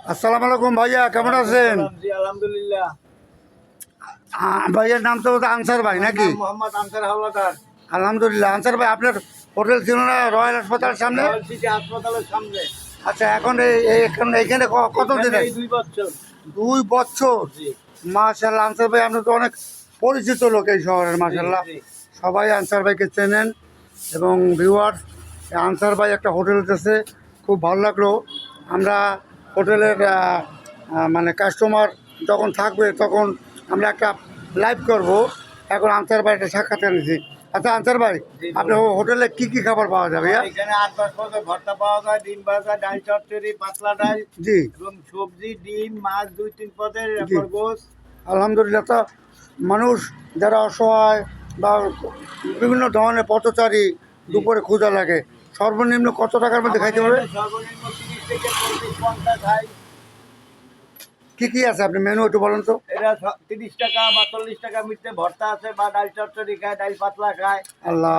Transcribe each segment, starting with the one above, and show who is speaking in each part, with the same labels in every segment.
Speaker 1: আসসালামু আলাইকুম ভাইয়া, কেমন আছেন?
Speaker 2: জি আলহামদুলিল্লাহ।
Speaker 1: ভাইয়ার নাম তো আনসার ভাই নাকি?
Speaker 2: মোহাম্মদ আনসার হাওলাদার,
Speaker 1: আলহামদুলিল্লাহ। আনসার ভাই, আপনার হোটেল ছিল না রয়্যাল হাসপাতালের সামনে?
Speaker 2: রয়্যাল সিটি হাসপাতালের সামনে।
Speaker 1: আচ্ছা, এখন এখন এইখানে কতদিন?
Speaker 2: এই 2 বছর।
Speaker 1: 2 বছর।
Speaker 2: জি
Speaker 1: মাশাল্লাহ। আনসার ভাই, আপনি তো অনেক পরিচিত লোক এই শহরের, মাশাল্লাহ।
Speaker 2: জি,
Speaker 1: সবাই আনসার ভাইকে চেনেন। এবং ভিউয়ার্স, আনসার ভাই একটা হোটেল দিতেছে, খুব ভালো লাগলো। আমরা হোটেলের মানে কাস্টমার যখন থাকবে তখন আমরা একটা লাইভ করব। এখন আনসার ভাই একটা সাক্ষাৎ নিয়েছি। আচ্ছা আনসার ভাই,
Speaker 2: জি,
Speaker 1: আপনার হোটেলে কি কি খাবার পাওয়া যাবে?
Speaker 2: এখানে 8-10 পদের ভর্তা পাওয়া যায়, ডিম ভাজা, ডাল চচ্চড়ি, পাতলা ডাল
Speaker 1: জি
Speaker 2: এবং সবজি, ডিম, মাছ 2-3 পদের,
Speaker 1: জি।
Speaker 2: এরপর গোস।
Speaker 1: আলহামদুলিল্লাহ। তো মানুষ যারা অসহায় বা বিভিন্ন ধরনের পথচারী, দুপুরে ক্ষুধা লাগে, সর্বনিম্ন কত টাকার মধ্যে খাইতে পারবে?
Speaker 2: সর্বনিম্ন 30 থেকে 40-50 খাই।
Speaker 1: কি কি আছে আপনি মেনু একটু বলেন তো।
Speaker 2: এরা 30 টাকা বা 40 টাকা মিটতে ভর্তা আছে, বা ডাল চচ্চড়ি খায়, ডাল পাতলা খায়,
Speaker 1: আল্লাহ,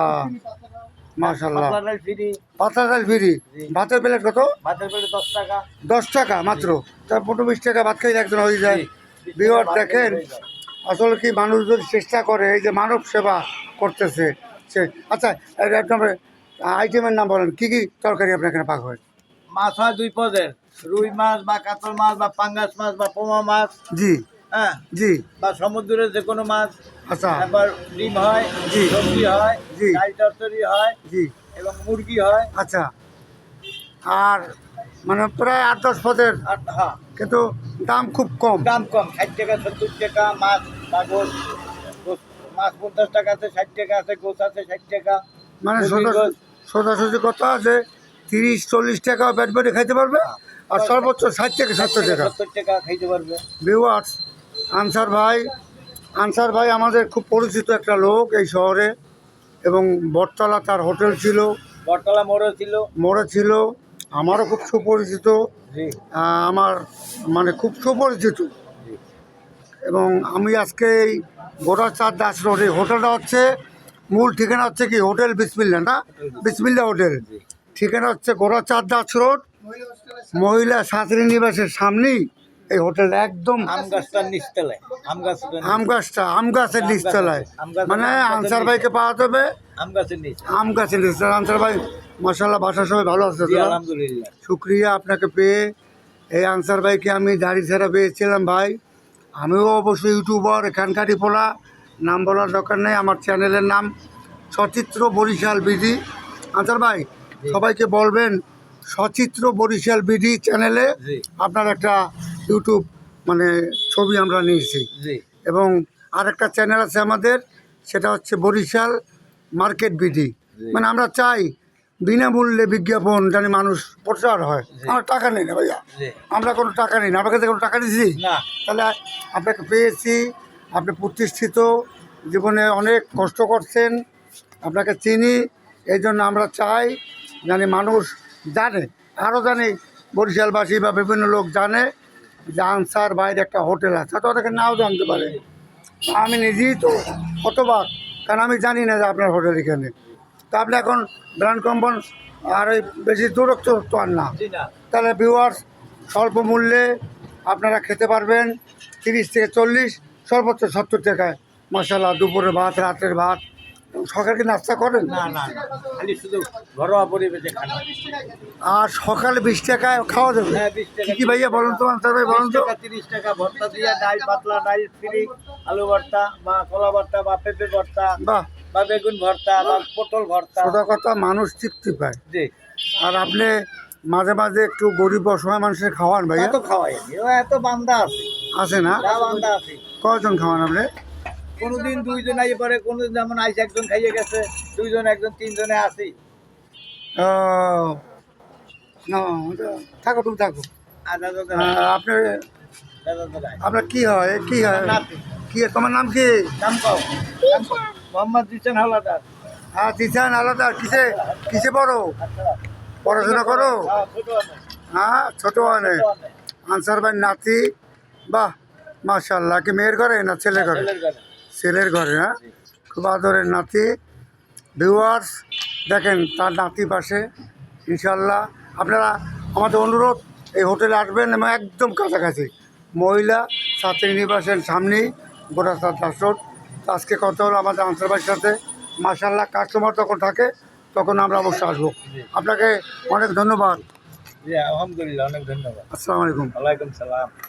Speaker 1: মাশাল্লাহ।
Speaker 2: পাতলা ডাল ফ্রি।
Speaker 1: পাতলা ডাল ফ্রি।
Speaker 2: জি।
Speaker 1: ভাতের প্লেট কত?
Speaker 2: ভাতের পেটে 10 টাকা।
Speaker 1: 10 টাকা মাত্র? তার 15-20 টাকা ভাত খাইলে একজন হয়ে যায়।
Speaker 2: জি, 20
Speaker 1: বিহার
Speaker 2: টাকা ভাত
Speaker 1: দেখেন,
Speaker 2: হয়ে যায়।
Speaker 1: আসলে কি মানুষ যদি চেষ্টা করে, এই যে মানব সেবা করতেছে সে। আচ্ছা, আপনার আইটেমের নাম বলেন, কি কি তরকারি আপনার এখানে পাক হয়?
Speaker 2: মাছ হয় 2 পদের, রুই মাছ বা কাতল মাছ বা পাঙ্গাস মাছ বা পোমা মাছ,
Speaker 1: জি
Speaker 2: হ্যাঁ,
Speaker 1: জি।
Speaker 2: বা সমুদ্রের যে কোনো মাছ।
Speaker 1: আচ্ছা।
Speaker 2: তারপর ডিম হয়,
Speaker 1: জি।
Speaker 2: সবজি হয়,
Speaker 1: জি।
Speaker 2: ডাল চচ্চড়ি হয়
Speaker 1: জি।
Speaker 2: এবং মুরগি হয়।
Speaker 1: আচ্ছা। আর মানে প্রায় 8-10 পদের,
Speaker 2: আর হ্যাঁ,
Speaker 1: কিন্তু দাম খুব কম।
Speaker 2: দাম কম, 60 টাকা 70 টাকা মাছ বা গোস। মাছ 50 টাকা আছে, 60 টাকা আছে, গোস আছে 60 টাকা।
Speaker 1: মানে
Speaker 2: মুরগির গোস
Speaker 1: সোজাসুজি কথা আছে, 30-40 টাকা পেট ভরে খাইতে পারবে, আর সর্বোচ্চ 60 থেকে 70 টাকা।
Speaker 2: 70 টাকা খাইতে পারবে।
Speaker 1: ভিউয়ার্স, আনসার ভাই, আনসার ভাই আমাদের খুব পরিচিত একটা লোক এই শহরে। এবং বটতলা তার হোটেল ছিল,
Speaker 2: বটতলা মোড়ও ছিল।
Speaker 1: মোড়ে ছিল। আমারও খুব সুপরিচিত।
Speaker 2: জি
Speaker 1: আমার মানে খুব সুপরিচিত।
Speaker 2: জি
Speaker 1: এবং আমি আজকে এই গোড়াচাঁদ দাস রোড, এই হোটেলটা হচ্ছে, মূল ঠিকানা হচ্ছে কি হোটেল বিসমিল্লা, না? বিসমিল্লা হোটেল।
Speaker 2: জি।
Speaker 1: ঠিকানা হচ্ছে গোড়াচাঁদ দাস রোড, মহিলা ছাত্রী নিবাসের সামনেই এই হোটেল, একদম
Speaker 2: আম গাছটার নিচতলায়।
Speaker 1: আম গাছের নিচতলায়। মানে আনসার ভাইকে পাওয়া যাবে
Speaker 2: আম গাছের নিচ।
Speaker 1: আম গাছের নিচতলায়। আনসার ভাই, মাশাল্লাহ, বাসার সবাই ভালো আছে
Speaker 2: জি
Speaker 1: তো?
Speaker 2: আলহামদুলিল্লাহ।
Speaker 1: শুক্রিয়া আপনাকে পেয়ে। এই আনসার ভাইকে আমি দাড়ি ছাড়া পেয়েছিলাম ভাই। আমিও অবশ্যই ইউটিউবার, এখানকারই পোলা, নাম বলার দরকার নেই। আমার চ্যানেলের নাম সচিত্র বরিশাল বিডি। আনসার ভাই, সবাইকে বলবেন সচিত্র বরিশাল বিডি চ্যানেলে
Speaker 2: জি
Speaker 1: আপনার একটা ইউটিউব মানে ছবি আমরা নিয়েছি।
Speaker 2: জি
Speaker 1: এবং আরেকটা চ্যানেল আছে আমাদের, সেটা হচ্ছে বরিশাল মার্কেট বিডি। মানে আমরা চাই বিনামূল্যে বিজ্ঞাপন জানি মানুষ প্রচার হয়। আমার টাকা নেই না ভাইয়া,
Speaker 2: জি।
Speaker 1: আমরা কোনো টাকা নেই না। আপনার কাছে কোনো টাকা দিয়েছি?
Speaker 2: না।
Speaker 1: তাহলে আপনাকে পেয়েছি, আপনি প্রতিষ্ঠিত, জীবনে অনেক কষ্ট করছেন, আপনাকে চিনি। এই জন্য আমরা চাই জানি মানুষ জানে, আরও জানি বরিশালবাসী বা বিভিন্ন লোক জানে যে আনসার বাইরে একটা হোটেল আছে। হয়তো অনেকে নাও জানতে পারে। আমি নিজেই তো হতবাক, কারণ আমি জানি না যে আপনার হোটেল এখানে। তা আপনি এখন ব্র্যান্ড কোম্পানি আর ওই বেশি দূরত্ব তো আর না।
Speaker 2: জি না।
Speaker 1: তাহলে ভিউয়ার্স, স্বল্প মূল্যে আপনারা খেতে পারবেন, 30 থেকে 40, সর্বোচ্চ 70 টাকায়। মাশাআল্লাহ, দুপুরের ভাত, রাতের ভাত, সকালে কি নাস্তা করেন?
Speaker 2: না না না, খালি শুধু ঘরোয়া পরিবেশে খানা।
Speaker 1: আর সকালে 20 টাকায় খাওয়া যাবে?
Speaker 2: হ্যাঁ, 20 টাকা।
Speaker 1: কী কী ভাইয়া বলুন তো, আনসার ভাই বলুন
Speaker 2: 20
Speaker 1: তো।
Speaker 2: টাকা 30 টাকা ভর্তা দিয়ে, ডাল পাতলা ডাল ফ্রি, আলু ভর্তা বা কলা ভর্তা বা পেঁপে ভর্তা
Speaker 1: বাহ,
Speaker 2: বা বেগুন ভর্তা বা পটল ভর্তা।
Speaker 1: সোজা কথা, মানুষ তৃপ্তি পায়।
Speaker 2: জি।
Speaker 1: আর আপনি মাঝে মাঝে একটু গরিব অসহায় মানুষের খাওয়ান ভাইয়া?
Speaker 2: এত খাওয়াই নি, ও এত বান্দা আছে।
Speaker 1: আছে না?
Speaker 2: যা বান্দা আছে।
Speaker 1: কয়জন খাওয়ান আপনি?
Speaker 2: কোনোদিন 2 জন আইয়ে পরে, কোনোদিন যেমন আইসে একজন খাইয়ে গেছে, 2 জন, একজন 3 জনে আসি।
Speaker 1: ও, না, থাকো, তুমি থাকো।
Speaker 2: আর দাদা
Speaker 1: আপনার
Speaker 2: দাদা
Speaker 1: আপনার কি হয়, কি হয়,
Speaker 2: নাতি।
Speaker 1: কি তোমার নাম কি?
Speaker 2: নাম কও। মোহাম্মদ জিসান হাওলাদার।
Speaker 1: হ্যাঁ, দিশান আলাদা। কিসে কিসে পড়ো?
Speaker 2: আচ্ছা।
Speaker 1: পড়াশোনা করো?
Speaker 2: হ্যাঁ, ছোট আছে।
Speaker 1: হ্যাঁ, ছোটো মানে
Speaker 2: ছোট আছে।
Speaker 1: আনসার ভাই নাতি। বাহ, মাশাল্লাহ। কি মেয়ের ঘরে না ছেলের ঘরে?
Speaker 2: ছেলের ঘরে।
Speaker 1: ছেলের ঘরে, হ্যাঁ। খুব আদরের নাতি। ভিউয়ার্স, দেখেন তার নাতি পাশে। ইনশাল্লাহ আপনারা, আমাদের অনুরোধ, এই হোটেলে আসবেন এবং একদম কাছাকাছি মহিলা ছাত্রী নিবাসের সামনেই গোটাসার দাস রোড। তো আজকে কথা হলো আমাদের আনসার ভাইয়ের সাথে, মাশাআল্লাহ কাস্টমার তখন থাকে তখন আমরা অবশ্যই আসবো। আপনাকে অনেক ধন্যবাদ।
Speaker 2: জি আলহামদুলিল্লাহ, অনেক ধন্যবাদ।
Speaker 1: আসসালামু আলাইকুম।
Speaker 2: ওয়ালাইকুম সালাম।